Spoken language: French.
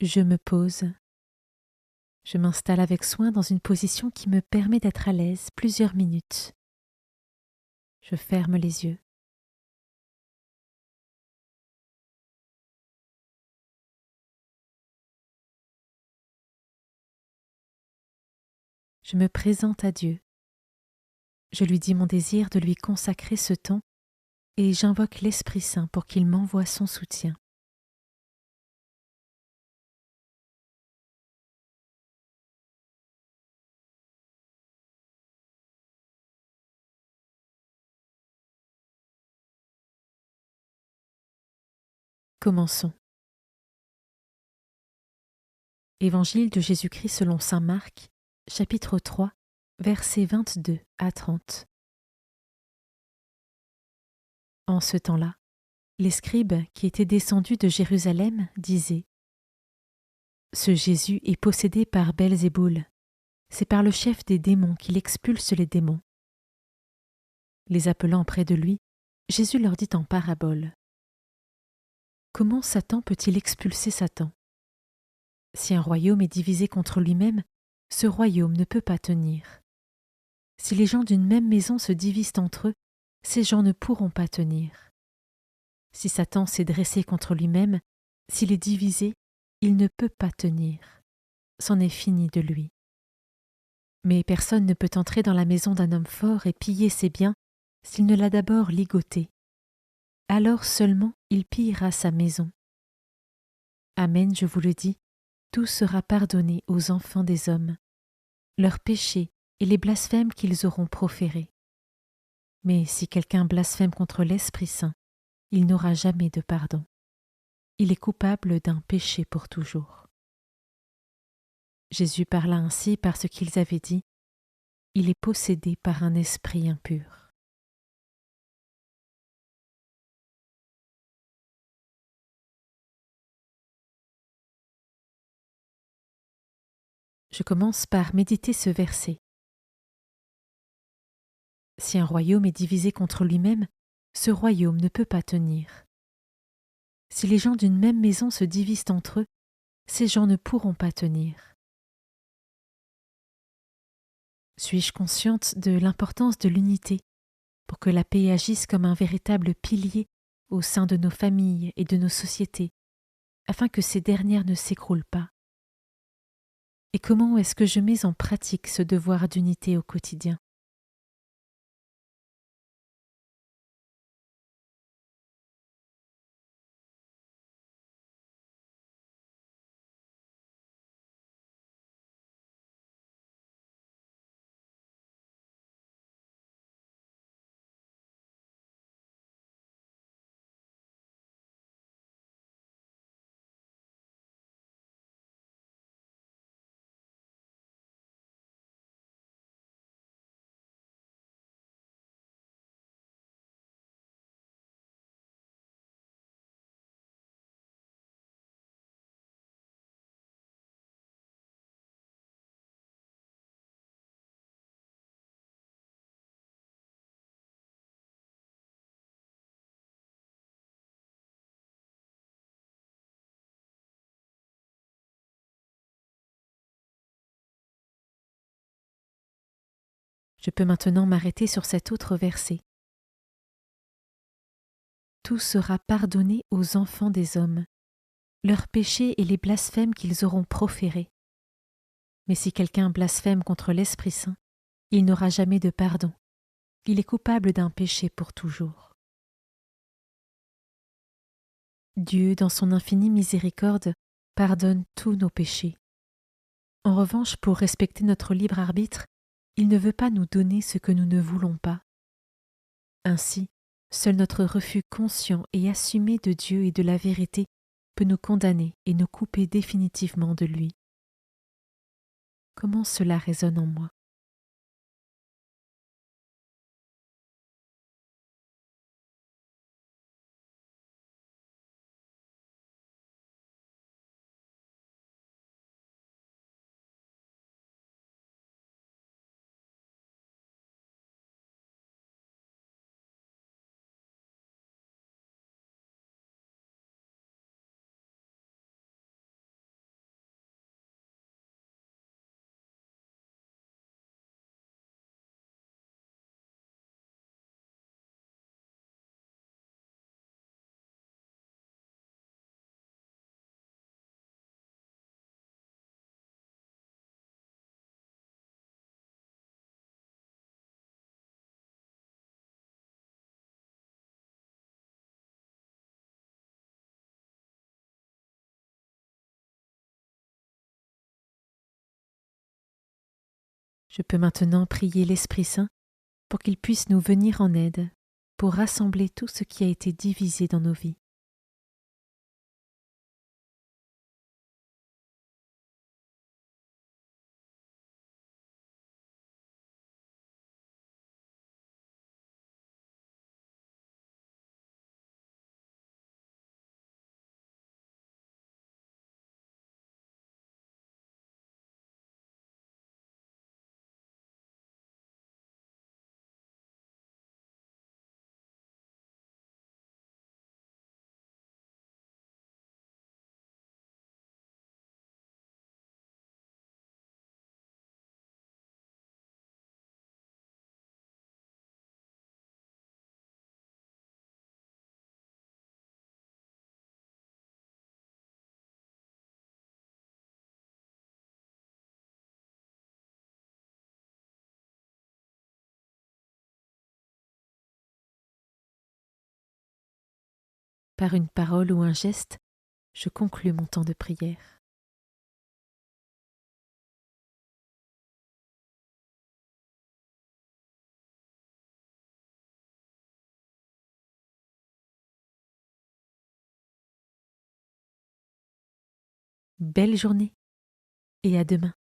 Je me pose. Je m'installe avec soin dans une position qui me permet d'être à l'aise plusieurs minutes. Je ferme les yeux. Je me présente à Dieu. Je lui dis mon désir de lui consacrer ce temps et j'invoque l'Esprit Saint pour qu'il m'envoie son soutien. Commençons. Évangile de Jésus-Christ selon saint Marc, chapitre 3, versets 22 à 30. En ce temps-là, les scribes qui étaient descendus de Jérusalem disaient: Ce Jésus est possédé par Belzéboul. C'est par le chef des démons qu'il expulse les démons. Les appelant près de lui, Jésus leur dit en parabole: Comment Satan peut-il expulser Satan? Si un royaume est divisé contre lui-même, ce royaume ne peut pas tenir. Si les gens d'une même maison se divisent entre eux, ces gens ne pourront pas tenir. Si Satan s'est dressé contre lui-même, s'il est divisé, il ne peut pas tenir. C'en est fini de lui. Mais personne ne peut entrer dans la maison d'un homme fort et piller ses biens s'il ne l'a d'abord ligoté. Alors seulement il pillera sa maison. Amen, je vous le dis, tout sera pardonné aux enfants des hommes, leurs péchés et les blasphèmes qu'ils auront proférés. Mais si quelqu'un blasphème contre l'Esprit Saint, il n'aura jamais de pardon. Il est coupable d'un péché pour toujours. Jésus parla ainsi parce qu'ils avaient dit: Il est possédé par un esprit impur. Je commence par méditer ce verset. Si un royaume est divisé contre lui-même, ce royaume ne peut pas tenir. Si les gens d'une même maison se divisent entre eux, ces gens ne pourront pas tenir. Suis-je consciente de l'importance de l'unité pour que la paix agisse comme un véritable pilier au sein de nos familles et de nos sociétés, afin que ces dernières ne s'écroulent pas? Et comment est-ce que je mets en pratique ce devoir d'unité au quotidien? Je peux maintenant m'arrêter sur cet autre verset. Tout sera pardonné aux enfants des hommes, leurs péchés et les blasphèmes qu'ils auront proférés. Mais si quelqu'un blasphème contre l'Esprit Saint, il n'aura jamais de pardon. Il est coupable d'un péché pour toujours. Dieu, dans son infinie miséricorde, pardonne tous nos péchés. En revanche, pour respecter notre libre arbitre, il ne veut pas nous donner ce que nous ne voulons pas. Ainsi, seul notre refus conscient et assumé de Dieu et de la vérité peut nous condamner et nous couper définitivement de lui. Comment cela résonne en moi? Je peux maintenant prier l'Esprit Saint pour qu'il puisse nous venir en aide, pour rassembler tout ce qui a été divisé dans nos vies. Par une parole ou un geste, je conclus mon temps de prière. Belle journée et à demain.